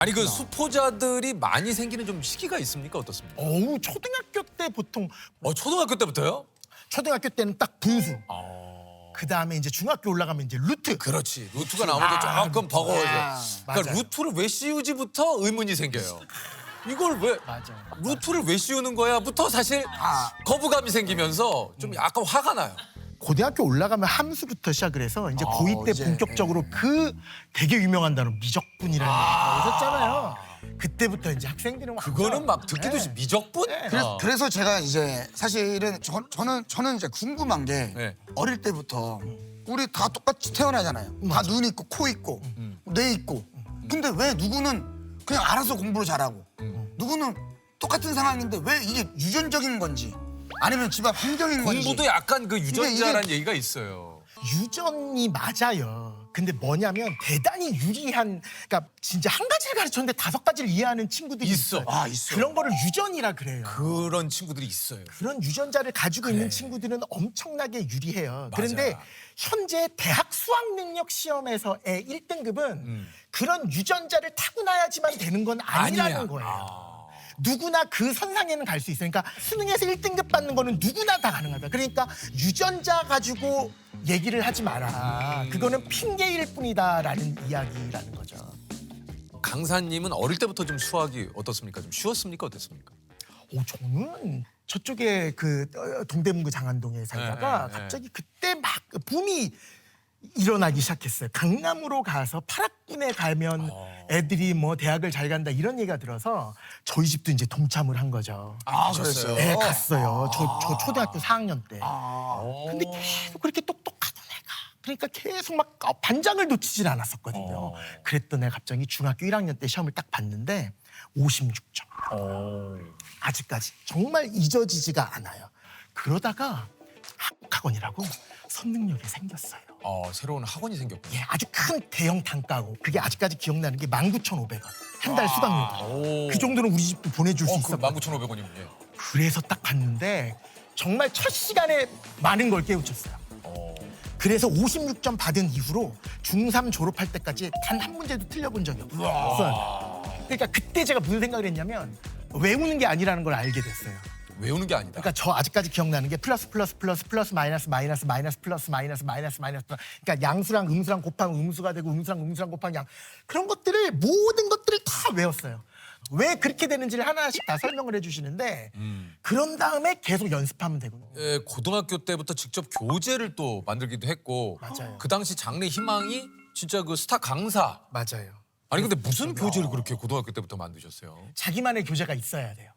아니 그 수포자들이 많이 생기는 좀 시기가 있습니까? 어떻습니까? 어우, 초등학교 때 보통 초등학교 때부터요? 초등학교 때는 딱 분수. 아, 그 다음에 이제 중학교 올라가면 이제 루트. 그렇지. 루트가 나오면 조금 버거워져. 그러니까 맞아요. 루트를 왜 씌우지부터 의문이 생겨요. 이걸 왜 맞아. 루트를 왜 씌우는 거야부터 사실 거부감이 생기면서 좀 약간 화가 나요. 고등학교 올라가면 함수부터 시작을 해서 이제 고2 때 이제, 본격적으로 그 되게 유명한 단어 미적분이라는 얘기가 있었잖아요. 그때부터 이제 학생들은 그거는 막 듣기도 네. 미적분? 그래서 제가 이제 사실은 저는 이제 궁금한 게 네. 어릴 때부터 우리 다 똑같이 태어나잖아요. 다 눈 있고 코 있고 뇌 있고. 근데 왜 누구는 그냥 알아서 공부를 잘하고 누구는 똑같은 상황인데 왜 이게 유전적인 건지 아니면 집안 환경인 건지. 공부도 약간 그 유전자라는 이게- 얘기가 있어요. 유전이 맞아요. 근데 뭐냐면 대단히 유리한, 그러니까 진짜 한 가지를 가르쳤는데 5가지를 이해하는 친구들이 있어. 있어요. 아, 있어요. 그런 거를 유전이라 그래요. 그런 친구들이 있어요. 그런 유전자를 가지고 있는 친구들은 엄청나게 유리해요. 그런데 맞아. 현재 대학 수학 능력 시험에서의 1등급은 그런 유전자를 타고나야지만 되는 건 아니라는 아니야. 거예요. 누구나 그 선상에는 갈 수 있어요. 그러니까 수능에서 1등급 받는 거는 누구나 다 가능하다. 그러니까 유전자 가지고 얘기를 하지 마라. 그거는 핑계일 뿐이다라는 이야기라는 거죠. 강사님은 어릴 때부터 좀 수학이 어떻습니까? 좀 쉬웠습니까? 어땠습니까? 저는 저쪽에 그 동대문구 장안동에 살다가 네, 네. 갑자기 그때 막 붐이 일어나기 시작했어요. 강남으로 가서 8학군에 가면 애들이 뭐 대학을 잘 간다 이런 얘기가 들어서 저희 집도 이제 동참을 한 거죠. 아, 그랬어요. 네, 갔어요. 저 초등학교 4학년 때. 아, 근데 계속 그렇게 똑똑하던 애가 그러니까 계속 막 반장을 놓치질 않았었거든요. 그랬던 애가 갑자기 중학교 1학년 때 시험을 딱 봤는데 56점. 아직까지 정말 잊어지지가 않아요. 그러다가 한국학원이라고 선능력이 생겼어요. 새로운 학원이 생겼군요. 예, 아주 큰 대형 단가고 그게 아직까지 기억나는 게 19,500원. 한 달 수강료. 그 정도는 우리 집도 보내줄 수 그 있었거든요. 19,500원이면. 그래서 딱 갔는데 정말 첫 시간에 많은 걸 깨우쳤어요. 그래서 56점 받은 이후로 중3 졸업할 때까지 단 한 문제도 틀려본 적이 없어요. 그러니까 그때 제가 무슨 생각을 했냐면 외우는 게 아니라는 걸 알게 됐어요. 외우는 게 아니다. 그러니까 저 아직까지 기억나는 게 플러스 마이너스 플러스 마이너스 그러니까 양수랑 음수랑 곱하면 음수가 되고 음수랑 곱하면 양 그런 것들을 모든 것들을 다 외웠어요. 왜 그렇게 되는지를 하나씩 다 설명을 해주시는데 그런 다음에 계속 연습하면 되거든요. 고등학교 때부터 직접 교재를 또 만들기도 했고 맞아요. 그 당시 장래 희망이 진짜 그 스타 강사. 맞아요. 아니 근데 무슨 교재를 그렇게 고등학교 때부터 만드셨어요? 자기만의 교재가 있어야 돼요.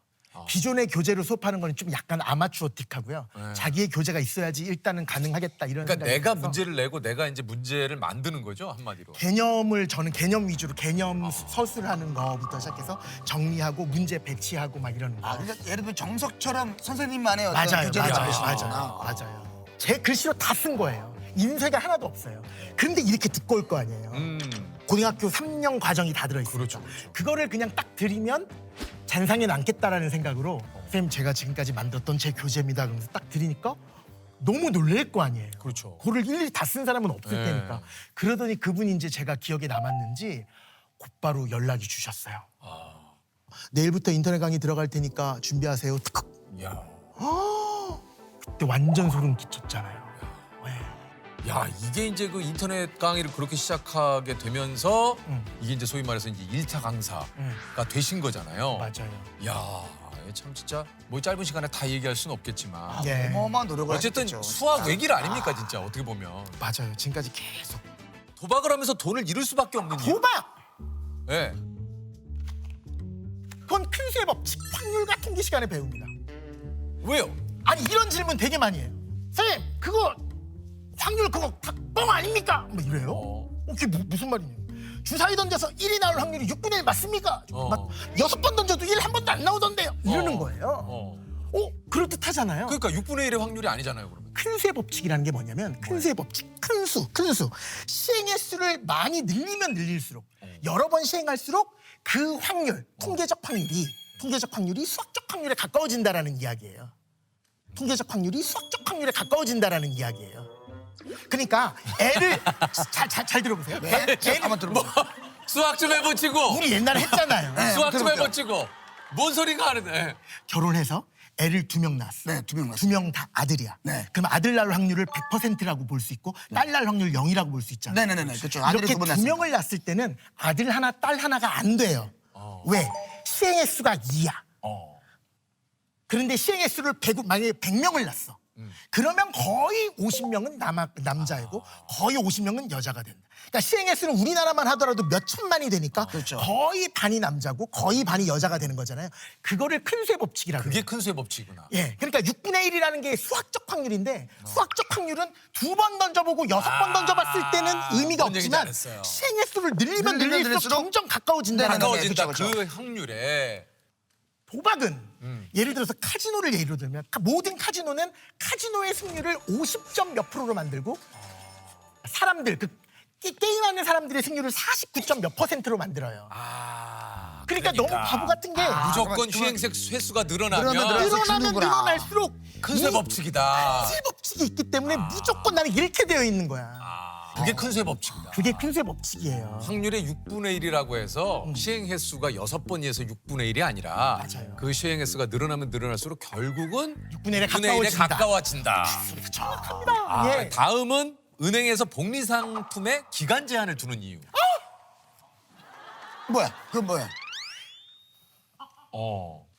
기존의 교재로 수업하는 건 좀 약간 아마추어틱하고요. 자기의 교재가 있어야지 일단은 가능하겠다 이런 그러니까 생각이 내가 들어서 문제를 내고 내가 이제 문제를 만드는 거죠 한마디로. 개념을 저는 개념 위주로 개념 서술을 하는 거부터 시작해서 정리하고 문제 배치하고 막 이러는 거. 그러니까 예를 들면 정석처럼 선생님만의 어떤 맞아요, 교재를 맞아요, 만드시는구나. 맞아요. 제 글씨로 다 쓴 거예요. 인쇄가 하나도 없어요. 그런데 이렇게 두꺼울 거 아니에요. 고등학교 3년 과정이 다 들어있어요. 그렇죠. 그거를 그냥 딱 드리면 잔상에 남겠다라는 생각으로 선생님 제가 지금까지 만들었던 제 교재입니다. 그러면서 딱 드리니까 너무 놀랄 거 아니에요. 그렇죠. 그거를 일일이 다 쓴 사람은 없을 네. 테니까. 그러더니 그분이 이제 제가 기억에 남았는지 곧바로 연락이 주셨어요. 내일부터 인터넷 강의 들어갈 테니까 준비하세요. 탁. 야, 그때 완전 소름 끼쳤잖아요. 야 이게 이제 그 인터넷 강의를 그렇게 시작하게 되면서 이게 이제 소위 말해서 이제 1차 강사가 되신 거잖아요. 맞아요. 야, 참 진짜 뭐 짧은 시간에 다 얘기할 수는 없겠지만 예. 어마어마한 노력을 어쨌든 하셨겠죠. 수학 외길 아닙니까 진짜 어떻게 보면 맞아요. 지금까지 계속 도박을 하면서 돈을 잃을 수밖에 없는 이유. 도박. 예. 그건 큰 수의 법칙, 확률과 통계 시간에 배웁니다. 왜요? 아니 이런 질문 되게 많이 해요. 선생님 그거 확률 그거 다 뻥 아닙니까? 뭐 이래요. 그게 무슨 말이냐? 주사위 던져서 1이 나올 확률이 6분의 1 맞습니까? 6번 던져도 1 한 번도 안 나오던데요. 이러는 거예요. 그럴듯하잖아요. 그러니까 6분의 1의 확률이 아니잖아요 그러면. 큰 수의 법칙이라는 게 뭐냐면 큰 수의 법칙, 큰 수. 시행의 수를 많이 늘리면 늘릴수록 여러 번 시행할수록 그 확률, 통계적 확률이 수학적 확률에 가까워진다라는 이야기예요. 통계적 확률이 수학적 확률에 가까워진다라는 이야기예요. 그러니까 애를 잘 들어보세요. 네? 한번 들어보세요. 수학 좀 해보치고. 우리 옛날에 했잖아요. 수학 좀 들어볼게요. 해보치고. 뭔 소리가 하는데? 결혼해서 애를 2명 낳았어. 네, 2명 낳았어요. 두 명 다 아들이야. 네. 그럼 아들 낳을 확률을 100%라고 볼 수 있고 딸 낳을 확률 0이라고 볼 수 있잖아. 네네네. 그렇죠. 아들이 이렇게 두 번 두 낳았어요. 명을 낳았을 때는 아들 하나, 딸 하나가 안 돼요. 왜? 시행의 수가 2야. 그런데 시행의 수를 만약에 100명을 낳았어. 그러면 거의 50명은 남자이고 거의 50명은 여자가 된다. 그러니까 시행의 수는 우리나라만 하더라도 몇 천만이 되니까 그렇죠. 거의 반이 남자고 거의 반이 여자가 되는 거잖아요. 그거를 큰 쇠 법칙이라고 그게 해요. 큰 수의 법칙이구나. 예, 그러니까 6분의 1이라는 게 수학적 확률인데 수학적 확률은 2번 던져보고 6번 던져봤을 때는 의미가 뭔 얘기인지 없지만 알았어요. 시행의 수를 늘리면 늘리면 늘릴수록 늘릴수록 점점 가까워진다는 네네네. 거예요. 가까워진다. 그쵸, 그쵸. 그 확률에. 도박은 예를 들어서 카지노를 예로 들면 모든 카지노는 카지노의 승률을 50점 몇 프로로 만들고 사람들 게임하는 사람들의 승률을 49점 몇 %로 만들어요. 그러니까 너무 바보 같은 게 무조건 그만- 횟수가 늘어나면 늘어나면 죽는구나. 늘어날수록 큰 수의 법칙이다. 큰 법칙이 있기 때문에 무조건 나는 이렇게 되어 있는 거야. 그게 큰 수의 법칙이다. 그게 큰 쇠 법칙이에요. 확률의 6분의 1이라고 해서 시행 횟수가 6번이어서 6분의 1이 아니라 맞아요. 그 시행 횟수가 늘어나면 늘어날수록 결국은 6분의 1에 6분의 1에 가까워진다. 정확합니다. 예. 다음은 은행에서 복리상품에 기간 제한을 두는 이유. 뭐야? 그건 뭐야?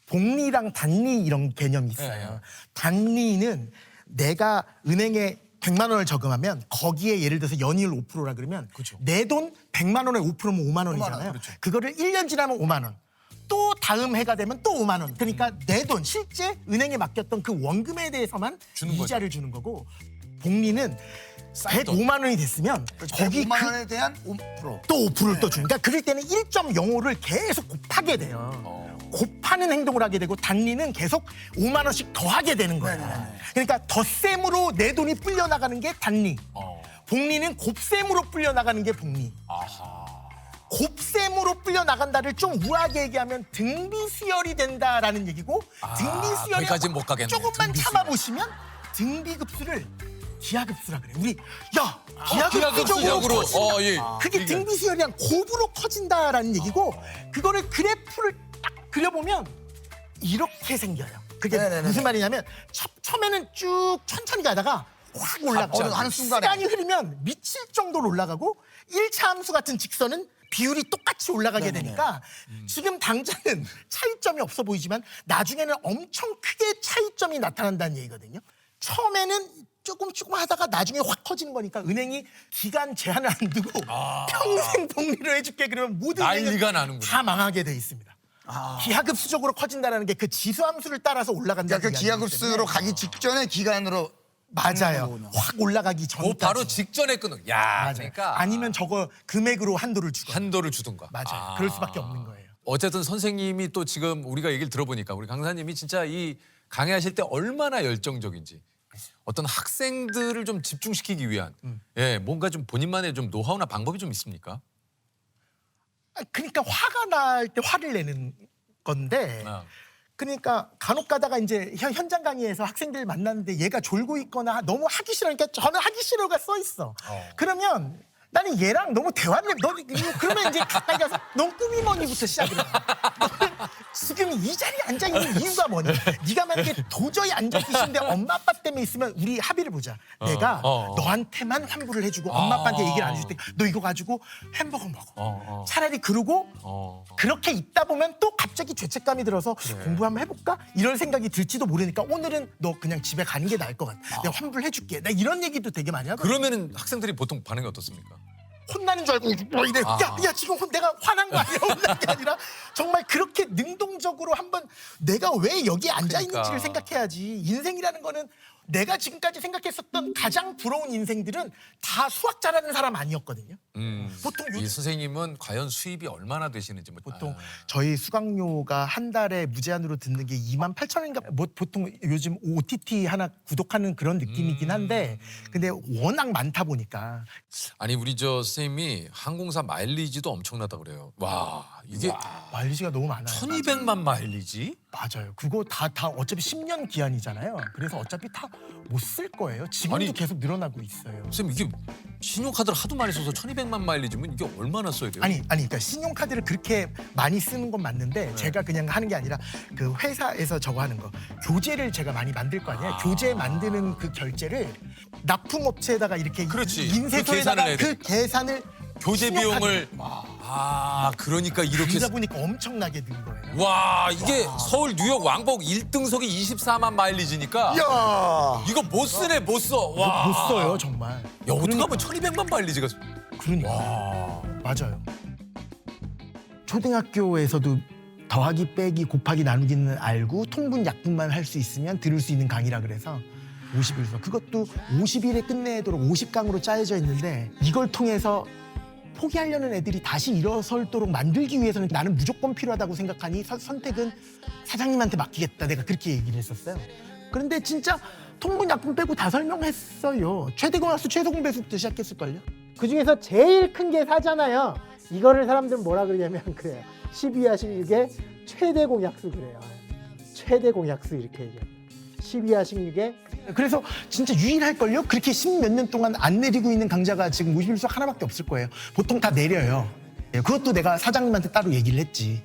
복리랑 단리 이런 개념이 있어요. 네. 단리는 내가 은행에 100만 원을 저금하면 거기에 예를 들어서 연이율 5%라 그러면 그쵸. 내 돈 100만 원에 5%면 5만 원이잖아요. 그렇죠. 그거를 1년 지나면 5만 원. 또 다음 해가 되면 또 5만 원. 그러니까 내 돈 실제 은행에 맡겼던 그 원금에 대해서만 주는 이자를 주는 거고 복리는 싼 돈. 105만 원이 됐으면 거기 5만 그 원에 대한 5%. 또 5%를 또 주니까 그럴 때는 1.05를 계속 곱하게 돼요. 곱하는 행동을 하게 되고 단리는 계속 5만 원씩 더하게 되는 거예요. 네네네. 그러니까 덧셈으로 내 돈이 불려 나가는 게 단리. 복리는 곱셈으로 불려 나가는 게 복리. 곱셈으로 불려 나간다를 좀 우아하게 얘기하면 등비 수열이 된다라는 얘기고 등비 수열이 거기까지는 못 가겠네. 조금만 등비 참아 보시면 등비 급수를 기하급수라 그래. 우리 야 기하급수적으로 기하급수적으로. 커진다. 예. 그게 이게- 등비 수열이 한 곱으로 커진다라는 얘기고 그거를 그래프를 딱 그려보면 이렇게 생겨요. 그게 네네네네. 무슨 말이냐면 처음에는 쭉 천천히 가다가 확 올라가. 어느 한순간에. 시간이 흐르면 미칠 정도로 올라가고 1차 함수 같은 직선은 비율이 똑같이 올라가게 네네네. 되니까 지금 당장은 차이점이 없어 보이지만 나중에는 엄청 크게 차이점이 나타난다는 얘기거든요. 처음에는 조금 하다가 나중에 확 커지는 거니까 은행이 기간 제한을 안 두고 평생 복리를 해줄게 그러면 모든 난리가 은행은 나는구나. 다 망하게 돼 있습니다. 기하급수적으로 커진다는 게 그 지수함수를 따라서 올라간다는 그러니까 그 얘기이기 기하급수로 때문에 가기 직전의 기간으로 맞아요. 거군요. 확 올라가기 전까지. 그 바로 직전에 끊는. 야, 맞아요. 그러니까 아니면 저거 금액으로 한도를 주고. 한도를 주든가. 맞아요. 그럴 수밖에 없는 거예요. 어쨌든 선생님이 또 지금 우리가 얘기를 들어보니까 우리 강사님이 진짜 이 강의하실 때 얼마나 열정적인지 어떤 학생들을 좀 집중시키기 위한 예 뭔가 좀 본인만의 좀 노하우나 방법이 좀 있습니까? 그러니까 화가 날 때 화를 내는 건데 아. 그러니까 간혹 가다가 이제 현장 강의에서 학생들 만났는데 얘가 졸고 있거나 너무 하기 싫으니까 저는 하기 싫어가 써 있어. 그러면 나는 얘랑 너무 대화를 그러면 이제 가까이 가서 넌 꿈이 뭐니부터 시작을 해. 너는 지금 이 자리에 앉아 있는 이유가 뭐니? 네가 만약에 도저히 앉아 계신데 엄마 아빠 때문에 있으면 우리 합의를 보자. 내가 너한테만 환불을 해주고 엄마 아빠한테 얘기를 안 해줄 때 너 이거 가지고 햄버거 먹어. 차라리 그러고 그렇게 있다 보면 또 갑자기 죄책감이 들어서 공부 한번 해볼까? 이런 생각이 들지도 모르니까 오늘은 너 그냥 집에 가는 게 나을 것 같아. 내가 환불해줄게. 나 이런 얘기도 되게 많이 하거든. 그러면은 학생들이 보통 반응이 어떻습니까? 혼나는 줄 알고 뭐 이래. 야 지금 내가 화난 거 아니야? 혼난 게 아니라 정말 그렇게 능동적으로 한번 내가 왜 여기에 앉아 있는지를 그러니까. 생각해야지. 인생이라는 거는 내가 지금까지 생각했었던 가장 부러운 인생들은 다 수학 잘하는 사람 아니었거든요. 보통 이 선생님은 과연 수입이 얼마나 되시는지 뭐 보통 저희 수강료가 한 달에 무제한으로 듣는 게 28,000원인가 뭐 보통 요즘 OTT 하나 구독하는 그런 느낌이긴 한데 근데 워낙 많다 보니까 아니 우리 저 선생님이 항공사 마일리지도 엄청나다 그래요. 와 이게 마일리지가 너무 많아요. 1200만 마일리지? 맞아요. 그거 다 어차피 10년 기한이잖아요. 그래서 어차피 다 못 쓸 거예요. 지금도 아니, 계속 늘어나고 있어요. 선생님 이게 신용카드를 하도 많이 써서 1200만 마일리지면 이게 얼마나 써야 돼요? 아니 그러니까 신용카드를 그렇게 많이 쓰는 건 맞는데 제가 그냥 하는 게 아니라 그 회사에서 저거 하는 거 교재를 제가 많이 만들 거 아니에요. 교재 만드는 그 결제를 납품업체에다가 이렇게 그렇지. 인쇄소에다가 그 계산을 해야 돼. 그 계산을 교재 신용카드- 비용을 그러니까 이렇게 그러다 보니까 엄청나게 는 거예요. 와 이게 서울 뉴욕 왕복 1등석이 24만 마일리지니까 야. 이거 못 쓰네 못 써. 와. 못 써요 정말. 야 어떻게 하면 1200만 마일리지가 그러니까 와. 맞아요. 초등학교에서도 더하기 빼기 곱하기 나누기는 알고 통분 약분만 할 수 있으면 들을 수 있는 강의라 그래서 51서 그것도 50일에 끝내도록 50강으로 짜여져 있는데 이걸 통해서 포기하려는 애들이 다시 일어설도록 만들기 위해서는 나는 무조건 필요하다고 생각하니 선택은 사장님한테 맡기겠다. 내가 그렇게 얘기를 했었어요. 그런데 진짜 통분 약분 빼고 다 설명했어요. 최대공학수 최소공배수부터 시작했을걸요. 그중에서 제일 큰 게 사잖아요. 이거를 사람들은 뭐라 그러냐면 그래요. 12와 16의 최대 공약수 그래요. 최대 공약수 이렇게 얘기해요. 12와 16의 그래서 진짜 유일할걸요? 그렇게 10몇 년 동안 안 내리고 있는 강좌가 지금 51수학 하나밖에 없을 거예요. 보통 다 내려요. 예, 그것도 내가 사장님한테 따로 얘기를 했지.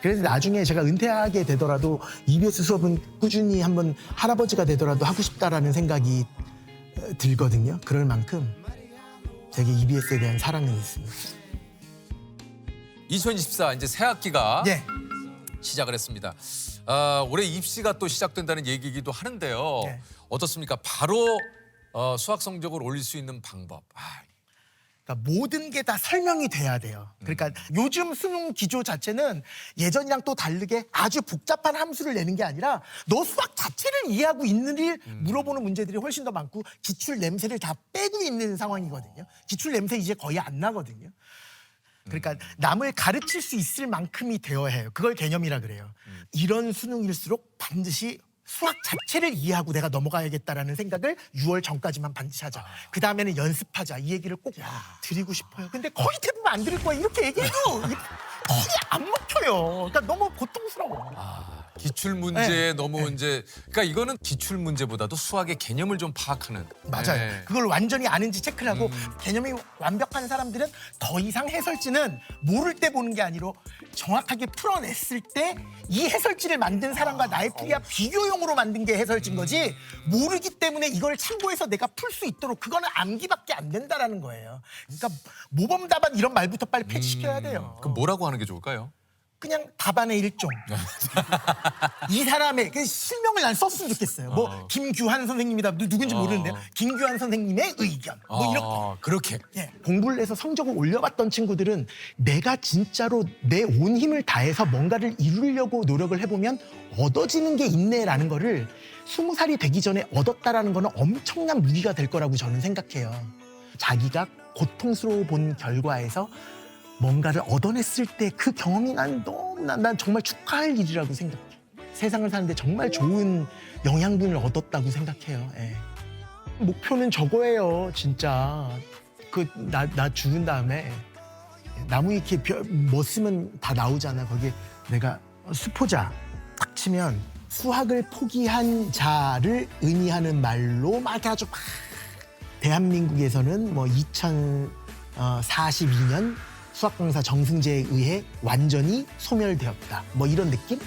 그래서 나중에 제가 은퇴하게 되더라도 EBS 수업은 꾸준히 한번 할아버지가 되더라도 하고 싶다라는 생각이 들거든요. 그럴 만큼 되게 EBS에 대한 사랑이 있습니다. 2024 이제 새 학기가 예. 시작을 했습니다. 올해 입시가 또 시작된다는 얘기이기도 하는데요. 네. 어떻습니까? 바로 수학 성적을 올릴 수 있는 방법. 그러니까 모든 게 다 설명이 돼야 돼요. 그러니까 요즘 수능 기조 자체는 예전이랑 또 다르게 아주 복잡한 함수를 내는 게 아니라 너 수학 자체를 이해하고 있는지 물어보는 문제들이 훨씬 더 많고 기출 냄새를 다 빼고 있는 상황이거든요. 기출 냄새 이제 거의 안 나거든요. 그러니까 남을 가르칠 수 있을 만큼이 되어야 해요. 그걸 개념이라 그래요. 이런 수능일수록 반드시 수학 자체를 이해하고 내가 넘어가야겠다라는 생각을 6월 전까지만 반드시 하자. 그 다음에는 연습하자. 이 얘기를 꼭 드리고 싶어요. 근데 거의 대부분 안 들을 거예요. 이렇게 얘기해도 거의 안 먹혀요. 그러니까 너무 고통스러워. 기출 문제에 네. 너무 이제 그러니까 이거는 기출 문제보다도 수학의 개념을 좀 파악하는. 맞아요. 네. 그걸 완전히 아는지 체크를 하고 개념이 완벽한 사람들은 더 이상 해설지는 모를 때 보는 게 아니라 정확하게 풀어냈을 때 이 해설지를 만든 사람과 나의 풀이와 비교용으로 만든 게 해설지인 거지 모르기 때문에 이걸 참고해서 내가 풀 수 있도록 그거는 암기밖에 안 된다라는 거예요. 그러니까 모범 답안 이런 말부터 빨리 폐지시켜야 돼요. 그럼 뭐라고 하는 게 좋을까요? 그냥 답안의 일종. 이 사람의 그 실명을 난 썼으면 좋겠어요. 뭐 김규환 선생님이다. 누군지 모르는데요. 김규환 선생님의 의견. 뭐 이렇게. 그렇게. 예, 공부를 해서 성적을 올려봤던 친구들은 내가 진짜로 내 온 힘을 다해서 뭔가를 이루려고 노력을 해보면 얻어지는 게 있네라는 거를 20살이 되기 전에 얻었다라는 거는 엄청난 무기가 될 거라고 저는 생각해요. 자기가 고통스러워 본 결과에서 뭔가를 얻어냈을 때 그 경험이 난 정말 축하할 일이라고 생각해. 세상을 사는데 정말 좋은 영양분을 얻었다고 생각해요. 예. 목표는 저거예요, 진짜. 나 죽은 다음에 나무 위키에 뭐 쓰면 다 나오잖아. 거기에 내가 수포자 딱 치면 수학을 포기한 자를 의미하는 말로 막 이렇게 아주 막 대한민국에서는 뭐 2042년 수학 강사 정승재에 의해 완전히 소멸되었다. 뭐 이런 느낌?